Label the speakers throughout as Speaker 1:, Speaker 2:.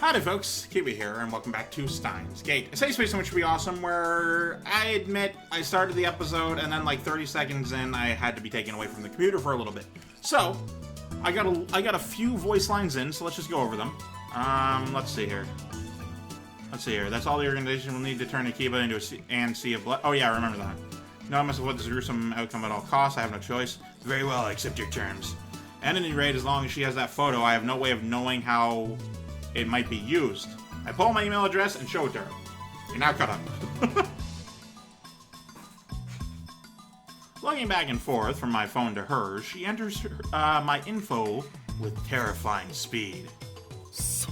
Speaker 1: Howdy folks, Keywii here, and welcome back to Steins Gate, a safe space in which would be awesome, where I admit I started the episode and then like 30 seconds in I had to be taken away from the computer for a little bit. So, I got a few voice lines in, so let's just go over them. Let's see here. That's all the organization will need to turn Okabe into a sea of blood. Oh yeah, I remember that. No, I must avoid this gruesome outcome at all costs. I have no choice. Very well, I accept your terms. At any rate, as long as she has that photo, I have no way of knowing how it might be used. I pull my email address and show it to her. You're now cut up. Looking back and forth from my phone to hers, she enters my info with terrifying speed.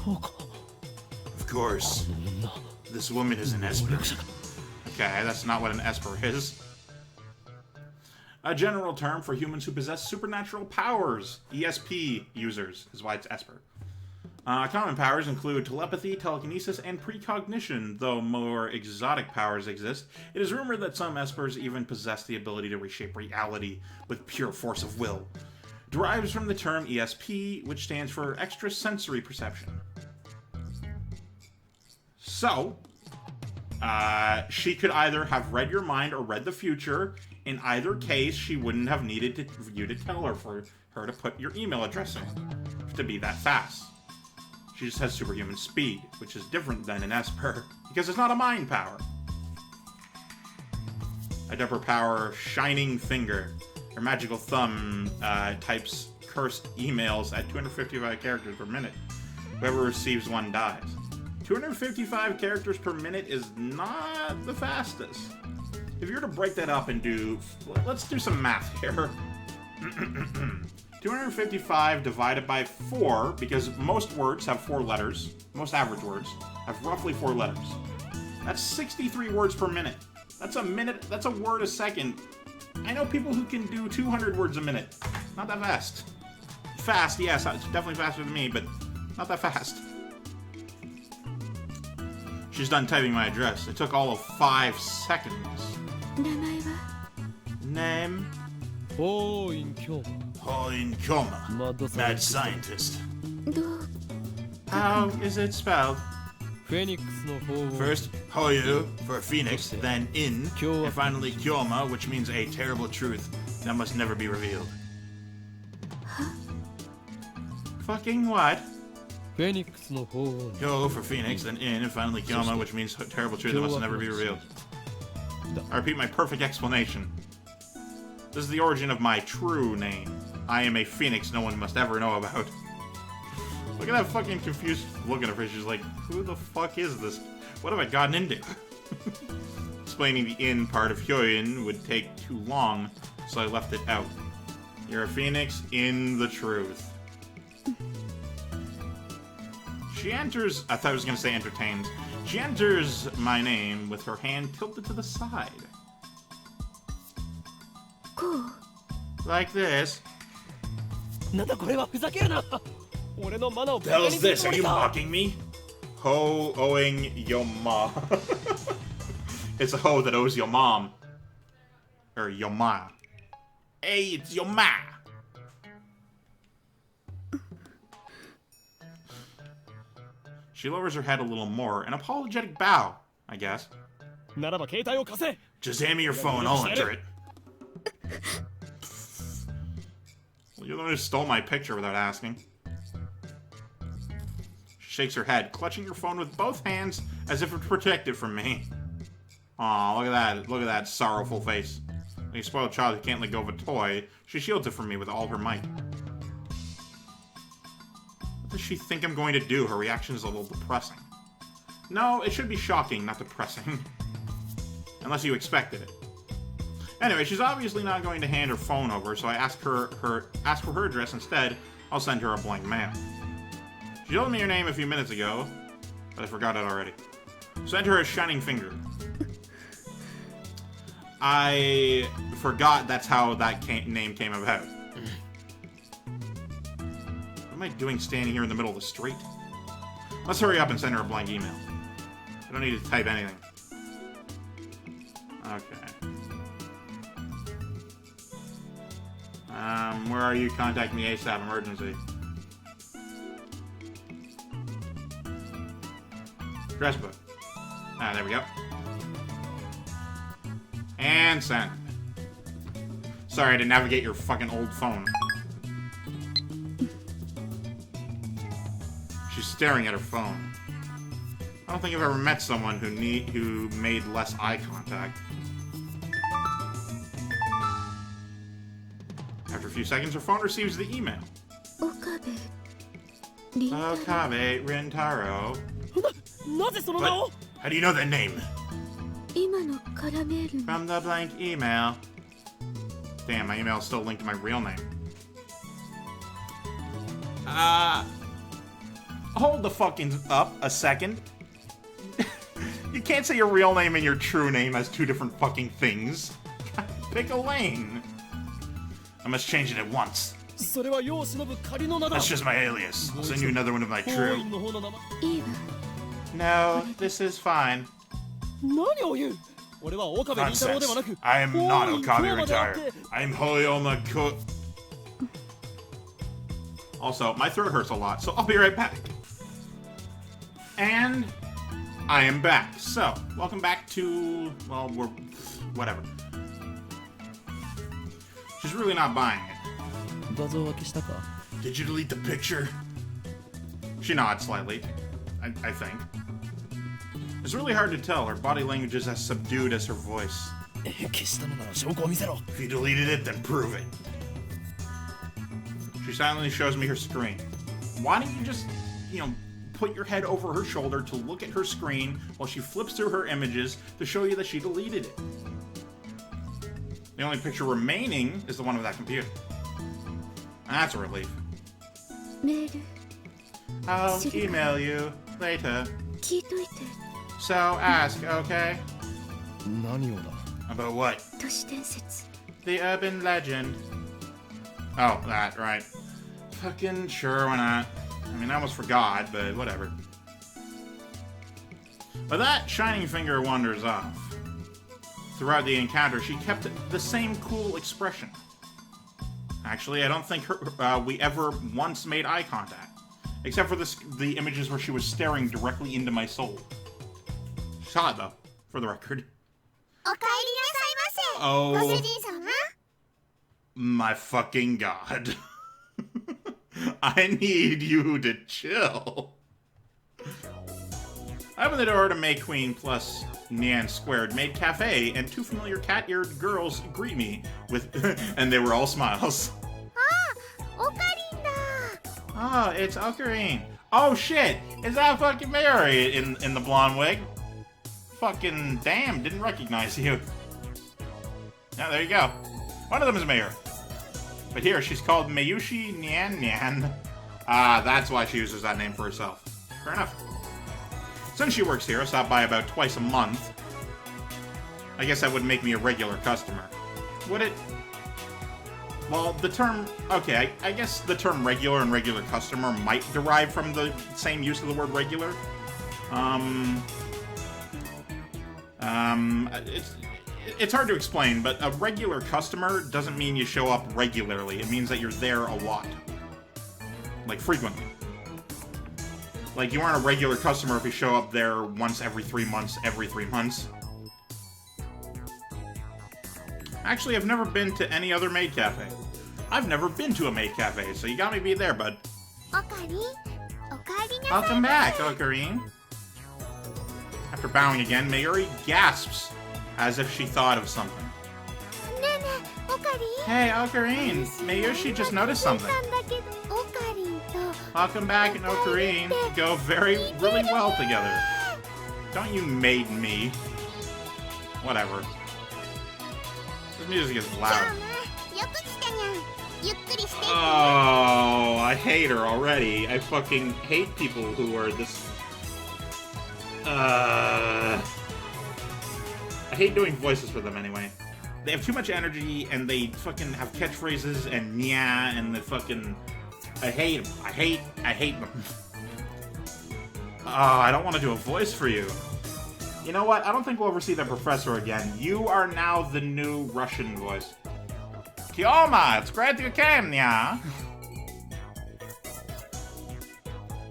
Speaker 1: Of course, this woman is an esper. Okay, that's not what an esper is. A general term for humans who possess supernatural powers. ESP users is why it's esper. Common powers include telepathy, telekinesis, and precognition, though more exotic powers exist. It is rumored that some espers even possess the ability to reshape reality with pure force of will. Derives from the term ESP, which stands for extrasensory perception. So, she could either have read your mind or read the future. In either case, she wouldn't have needed you to tell her for her to put your email address in to be that fast. She just has superhuman speed, which is different than an esper, because it's not a mind power. I dub her power Shining Finger. Her magical thumb types cursed emails at 255 characters per minute. Whoever receives one dies. 255 characters per minute is not the fastest. If you were to break that up and let's do some math here. 255 divided by 4, because most words have 4 letters. Most average words have roughly 4 letters. That's 63 words per minute. That's a minute. That's a word a second. I know people who can do 200 words a minute. Not that fast. Fast, yes, it's definitely faster than me, but not that fast. She's done typing my address. It took all of 5 seconds. Name?
Speaker 2: Hououin Kyouma.
Speaker 1: Hououin Kyouma. Mad scientist. How is it spelled? First, Hououin for phoenix, then in, and finally Kyouma, which means a terrible truth that must never be revealed. Fucking what? Hyo for phoenix, then in, and finally Kyouma, which means terrible truth that must never be revealed. I repeat my perfect explanation. This is the origin of my true name. I am a phoenix no one must ever know about. Look at that fucking confused look at her face. She's like, who the fuck is this? What have I gotten into? Explaining the in part of Hououin would take too long, so I left it out. You're a phoenix in the truth. She enters... I thought I was going to say entertains. She enters my name with her hand tilted to the side. Like this. The hell is this? Are you mocking me? Hououin Kyouma. It's a hoe that owes your mom. Or your ma. Hey, it's your ma. She lowers her head a little more. An apologetic bow, I guess. Just hand me your phone, I'll enter it. Well, you're the one who stole my picture without asking. She shakes her head, clutching her phone with both hands as if it protected from me. Aw, look at that. Look at that sorrowful face. Like a spoiled child who can't let go of a toy, she shields it from me with all her might. What does she think I'm going to do? Her reaction is a little depressing. No, it should be shocking, not depressing. Unless you expected it. Anyway, she's obviously not going to hand her phone over, so I ask for her address instead. I'll send her a blank mail. She told me her name a few minutes ago, but I forgot it already. Send her a Shining Finger. I forgot that's how that name came about. What am I doing standing here in the middle of the street? Let's hurry up and send her a blank email. I don't need to type anything. Okay. Where are you? Contact me ASAP. Emergency. Address book. Ah, there we go. And send. Sorry, I had to navigate your fucking old phone. She's staring at her phone. I don't think I've ever met someone who made less eye contact. After a few seconds, her phone receives the email.
Speaker 3: Okabe.
Speaker 1: Okabe Rintaro. What? How do you know that name?
Speaker 3: 今のからメール
Speaker 1: From the blank email. Damn, my email is still linked to my real name. Hold the fucking up a second. You can't say your real name and your true name as two different fucking things. Pick a lane. I must change it at once. That's just my alias. I'll send you another one of my true.
Speaker 3: いいわ
Speaker 1: No, this is fine. Nonsense. I am not Okabe retired. I am Hououin Kyouma. Also, my throat hurts a lot, so I'll be right back. And I am back. So, welcome back to, well, we're whatever. She's really not buying it. Did you delete the picture? She nods slightly, I think. It's really hard to tell. Her body language is as subdued as her voice. If you deleted it, then prove it. She silently shows me her screen. Why don't you just, put your head over her shoulder to look at her screen while she flips through her images to show you that she deleted it? The only picture remaining is the one of that computer. That's a relief.
Speaker 3: メール
Speaker 1: I'll email you later.
Speaker 3: 聞いといて
Speaker 1: So ask, okay?
Speaker 2: 何をだ
Speaker 1: About what?
Speaker 3: 都市伝説
Speaker 1: The urban legend. Oh, that, right. Fucking sure, why not? I mean, I almost forgot, but whatever. But that shining finger wanders off. Throughout the encounter, she kept the same cool expression. Actually, I don't think we ever once made eye contact. Except for the images where she was staring directly into my soul. She's hot, though, for the record.
Speaker 3: お帰りなさいませ
Speaker 1: Oh.
Speaker 3: ご主人様
Speaker 1: My fucking god. I need you to chill. I opened the door to May Queen plus Nyan Squared Maid Cafe, and two familiar cat-eared girls greet me with, and they were all smiles.
Speaker 3: あオカリンだ
Speaker 1: Oh, it's Ocarine. Oh shit, is that fucking Mary in the blonde wig? Fucking damn, didn't recognize you. Yeah, there you go. One of them is Mayor. But here, she's called Mayushi Nyan Nyan. Ah, that's why she uses that name for herself. Fair enough. Since she works here, I stop by about twice a month. I guess that would make me a regular customer. Would it? Well, the term... Okay, I guess the term regular and regular customer might derive from the same use of the word regular. It's hard to explain, but a regular customer doesn't mean you show up regularly. It means that you're there a lot. Like, frequently. Like, you aren't a regular customer if you show up there once every 3 months, every 3 months. Actually, I've never been to any other maid cafe. I've never been to a maid cafe, so you got me beat there, bud.
Speaker 3: おかりおかえりなさい
Speaker 1: Welcome back, Ocarine. After bowing again, Mayuri gasps, as if she thought of something.
Speaker 3: ねえねえオカリン
Speaker 1: Hey, Ocarine, Mayushi just noticed something.
Speaker 3: なんだけどオカリンと
Speaker 1: Welcome back and Ocarine go really well together. Don't you maid me. Whatever. This music is
Speaker 3: 今
Speaker 1: loud.
Speaker 3: 日もよく来たにゃんゆっくりしていって
Speaker 1: Oh, I hate her already. I fucking hate people who are this... I hate doing voices for them anyway. They have too much energy and they fucking have catchphrases and nya and the fucking... I hate them. I hate them. Oh, I don't want to do a voice for you. You know what? I don't think we'll ever see the professor again. You are now the new Russian voice. Kyouma, it's great you came, yeah.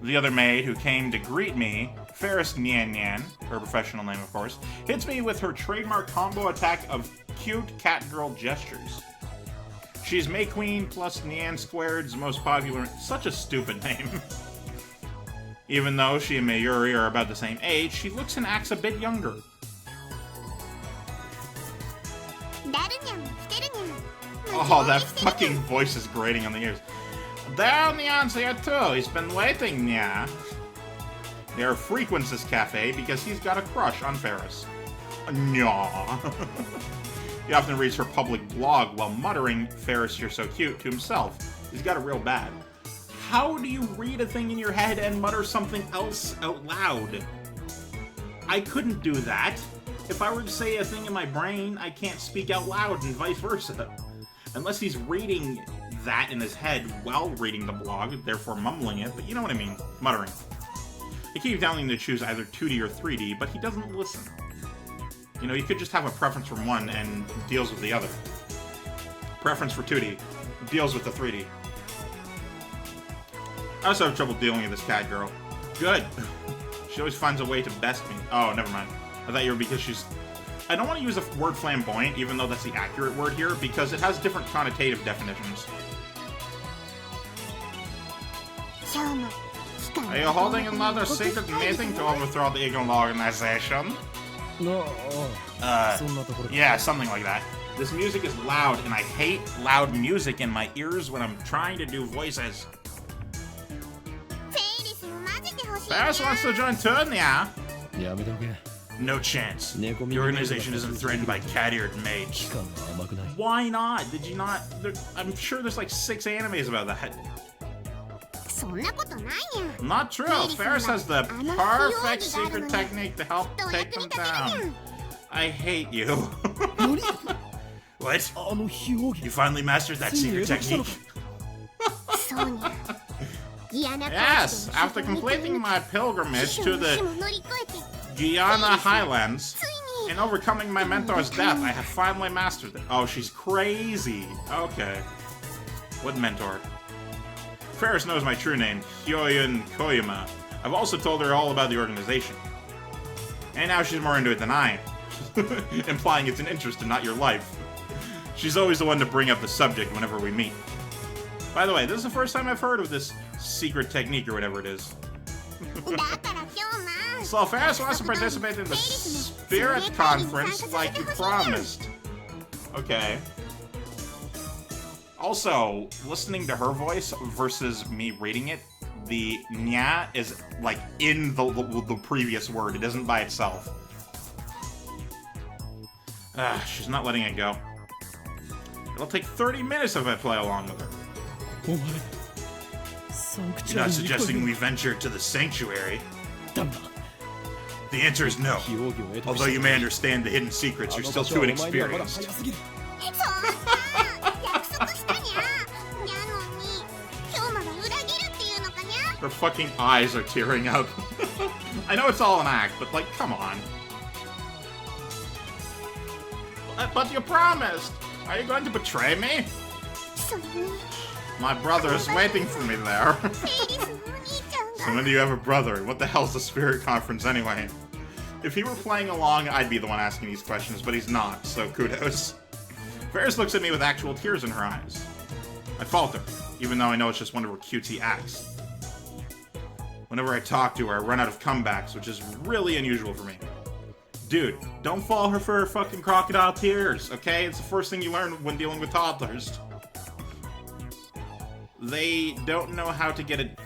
Speaker 1: The other maid who came to greet me, Ferris Nyan Nyan, her professional name of course, hits me with her trademark combo attack of cute cat-girl gestures. She's May Queen plus Nyan Squared's most popular... Such a stupid name. Even though she and Mayuri are about the same age, she looks and acts a bit younger. Oh, that fucking voice is grating on the ears. There, Nyan's here too. He's been waiting, Nya. There frequents this cafe because he's got a crush on Ferris. Nya. He often reads her public blog while muttering, "Ferris, you're so cute," to himself. He's got it real bad. How do you read a thing in your head and mutter something else out loud? I couldn't do that. If I were to say a thing in my brain, I can't speak out loud and vice versa. Unless he's reading that in his head while reading the blog, therefore mumbling it, but you know what I mean, muttering. I keep telling him to choose either 2D or 3D, but he doesn't listen. You know, you could just have a preference for one and deals with the other. Preference for 2D, deals with the 3D. I also have trouble dealing with this cat girl. Good. She always finds a way to best me. Oh, never mind. I thought you were because she's... I don't want to use the word flamboyant, even though that's the accurate word here, because it has different connotative definitions. Are you holding another secret meeting to overthrow the Eagle organization?
Speaker 2: No.
Speaker 1: Yeah, something like that. This music is loud, and I hate loud music in my ears when I'm trying to do voices. Ferris wants to join too, yeah? No chance. The organization isn't threatened by cat-eared maids. Why not? Did you not? I'm sure there's like 6 animes about that. Not true. Ferris has the perfect secret technique to help take them down. I hate you. What? You finally mastered that secret technique? Yes, after completing my pilgrimage to the Guyana Highlands and overcoming my mentor's death, I have finally mastered it. Oh, she's crazy. Okay. What mentor? Ferris knows my true name, Hououin Kyouma. I've also told her all about the organization. And now she's more into it than I am. Implying it's an interest and not your life. She's always the one to bring up the subject whenever we meet. By the way, this is the first time I've heard of this secret technique or whatever it is. So Ferris wants to participate in the Spirit Conference like you promised. Okay. Also, listening to her voice versus me reading it, the nya is like in the previous word. It isn't by itself. She's not letting it go. It'll take 30 minutes if I play along with her. You're not suggesting we venture to the sanctuary? The answer is no. Although you may understand the hidden secrets, you're still too inexperienced. Her fucking eyes are tearing up. I know it's all an act, but like, come on. But you promised! Are you going to betray me? My brother is waiting for me there. So when do you have a brother? What the hell's the Spirit Conference anyway? If he were playing along, I'd be the one asking these questions, but he's not, so kudos. Ferris looks at me with actual tears in her eyes. I falter, even though I know it's just one of her cutesy acts. Whenever I talk to her, I run out of comebacks, which is really unusual for me. Dude, don't fall for her fucking crocodile tears, okay? It's the first thing you learn when dealing with toddlers. They don't know how to get it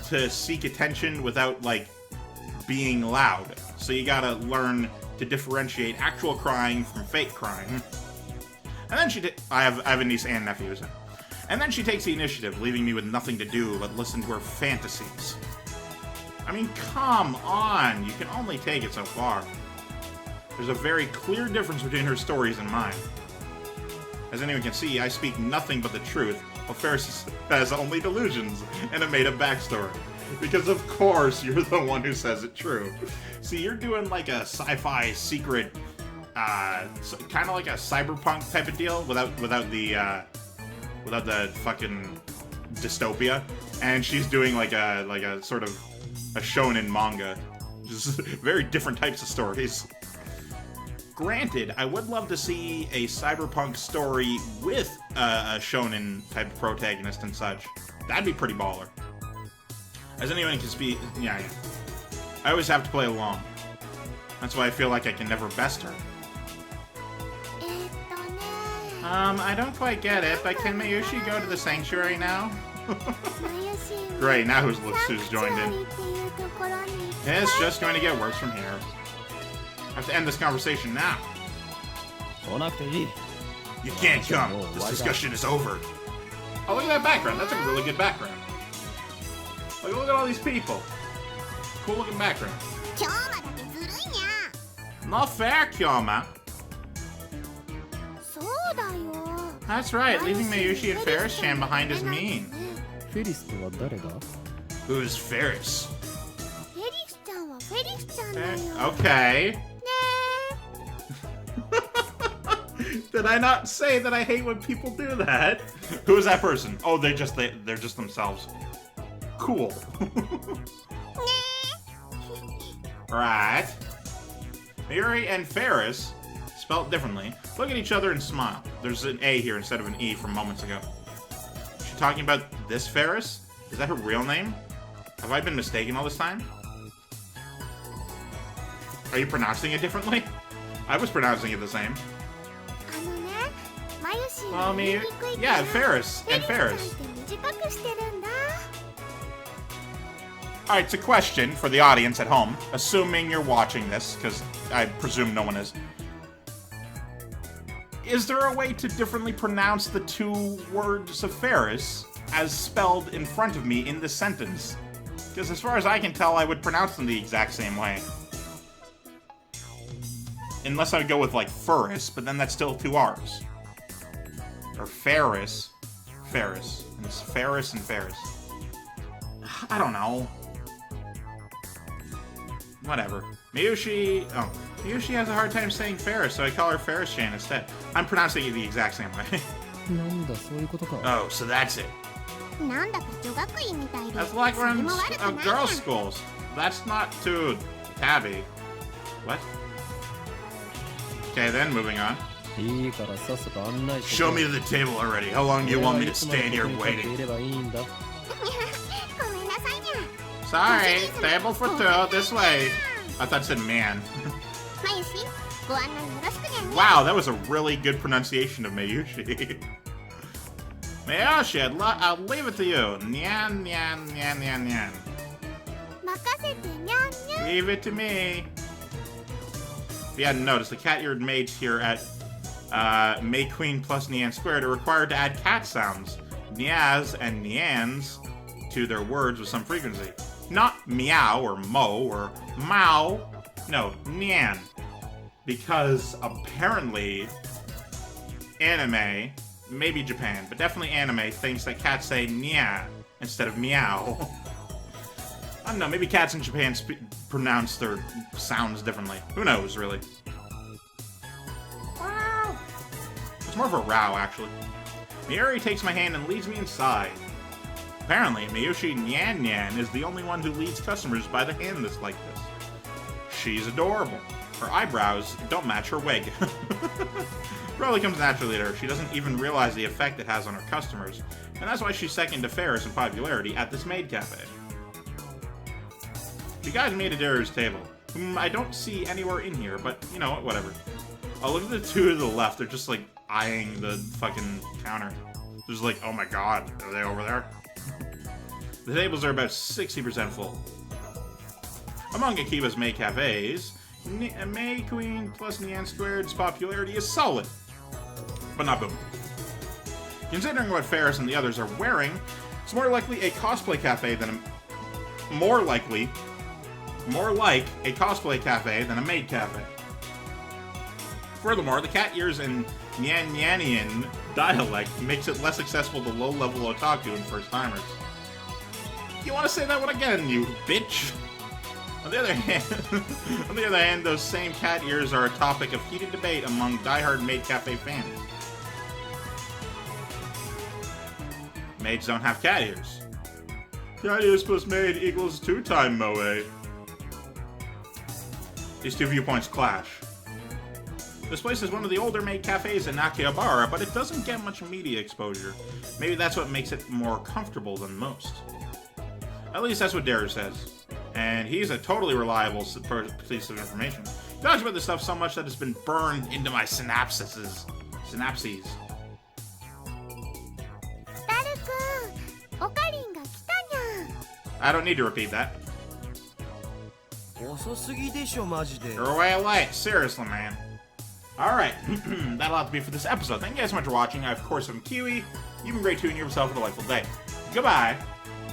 Speaker 1: to seek attention without, like, being loud. So you gotta learn to differentiate actual crying from fake crying. And then I have a niece and nephews. And then she takes the initiative, leaving me with nothing to do but listen to her fantasies. I mean, come on! You can only take it so far. There's a very clear difference between her stories and mine. As anyone can see, I speak nothing but the truth, while Ferris has only delusions and a made-up backstory. Because of course you're the one who says it true. See, you're doing like a sci-fi secret, kind of like a cyberpunk type of deal, without the fucking dystopia, and she's doing like a sort of a shonen manga. Just very different types of stories. Granted, I would love to see a cyberpunk story with a shonen type of protagonist and such. That'd be pretty baller. As anyone can speak, yeah. I always have to play along. That's why I feel like I can never best her. I don't quite get it, but can Mayushi go to the sanctuary now? Great, now who's joined in? It's just going to get worse from here. I have to end this conversation now. You can't come. This discussion is over. Oh, look at that background. That's a really good background. Look at all these people. Cool looking background. Not fair, Kyouma. That's right. Leaving Mayushi and Ferris-chan behind is mean. Who's Ferris? Okay. Did I not say that I hate when people do that? Who is that person? Oh, they're just themselves. Cool. Right. Mayuri and Ferris, spelled differently, look at each other and smile. There's an A here instead of an E from moments ago. Is she talking about this Ferris? Is that her real name? Have I been mistaken all this time? Are you pronouncing it differently? I was pronouncing it the same. Well, yeah, Ferris and Ferris. Alright, it's a question for the audience at home, assuming you're watching this, because I presume no one is. Is there a way to differently pronounce the two words of Ferris as spelled in front of me in this sentence? Because as far as I can tell, I would pronounce them the exact same way. Unless I would go with, like, Ferris, but then that's still two R's. Or Ferris. Ferris. And it's Ferris and Ferris. I don't know. Whatever. Mayushi has a hard time saying Ferris, so I call her Ferris-chan instead. I'm pronouncing it the exact same way. Oh, so that's it. That's like we're in girls' schools. That's not too tabby. What? Okay, then moving on. Show me to the table already. How long do you want me to stand here waiting? Sorry, table for two, this way. I thought it said man. Wow, that was a really good pronunciation of Mayushi. Mayushi, I'll leave it to you. Nyan, nyan, nyan, nyan, nyan. Leave it to me. If you hadn't noticed, the cat-eared maids here at May Queen plus Nyan Squared are required to add cat sounds, nyas and nyans, to their words with some frequency. Not meow or mo or mao, no, nyan. Because apparently anime, maybe Japan, but definitely anime, thinks that cats say nya instead of meow. I don't know, maybe cats in Japan pronounce their sounds differently. Who knows, really? Wow. It's more of a row, actually. Mayuri takes my hand and leads me inside. Apparently, Mayushi Nyan Nyan is the only one who leads customers by the hand like this. She's adorable. Her eyebrows don't match her wig. Probably comes naturally to her. She doesn't even realize the effect it has on her customers, and that's why she's second to Ferris in popularity at this maid cafe. She guides me to Daru's table, whom I don't see anywhere in here, but you know what, whatever. Oh, look at the two to the left. They're just like eyeing the fucking counter. They're just like, oh my god, are they over there? The tables are about 60% full. Among Akiba's maid cafes, May Queen plus Nyan Squared's popularity is solid, but not booming. Considering what Ferris and the others are wearing, it's more likely a cosplay cafe than a... More like a cosplay cafe than a maid cafe. Furthermore, the cat ears and Nyan-Nyanian dialect makes it less accessible to low-level otaku and first-timers. You want to say that one again, you bitch? On the other hand, those same cat ears are a topic of heated debate among die-hard maid cafe fans. Maids don't have cat ears. Cat ears plus maid equals 2-time moe. These two viewpoints clash. This place is one of the older maid cafes in Akihabara, but it doesn't get much media exposure. Maybe that's what makes it more comfortable than most. At least that's what Daru says. And he's a totally reliable piece of information. He talks about this stuff so much that it's been burned into my synapses. Synapses.
Speaker 3: タルくん、オカリンが来たにゃ。
Speaker 1: I don't need to repeat that.
Speaker 2: 遅すぎでしょマジで。
Speaker 1: You're way late. Seriously, man. Alright, that'll have to be for this episode. Thank you guys so much for watching. I, of course, am Keywii. You've been great too, and you have yourself a delightful day. Goodbye.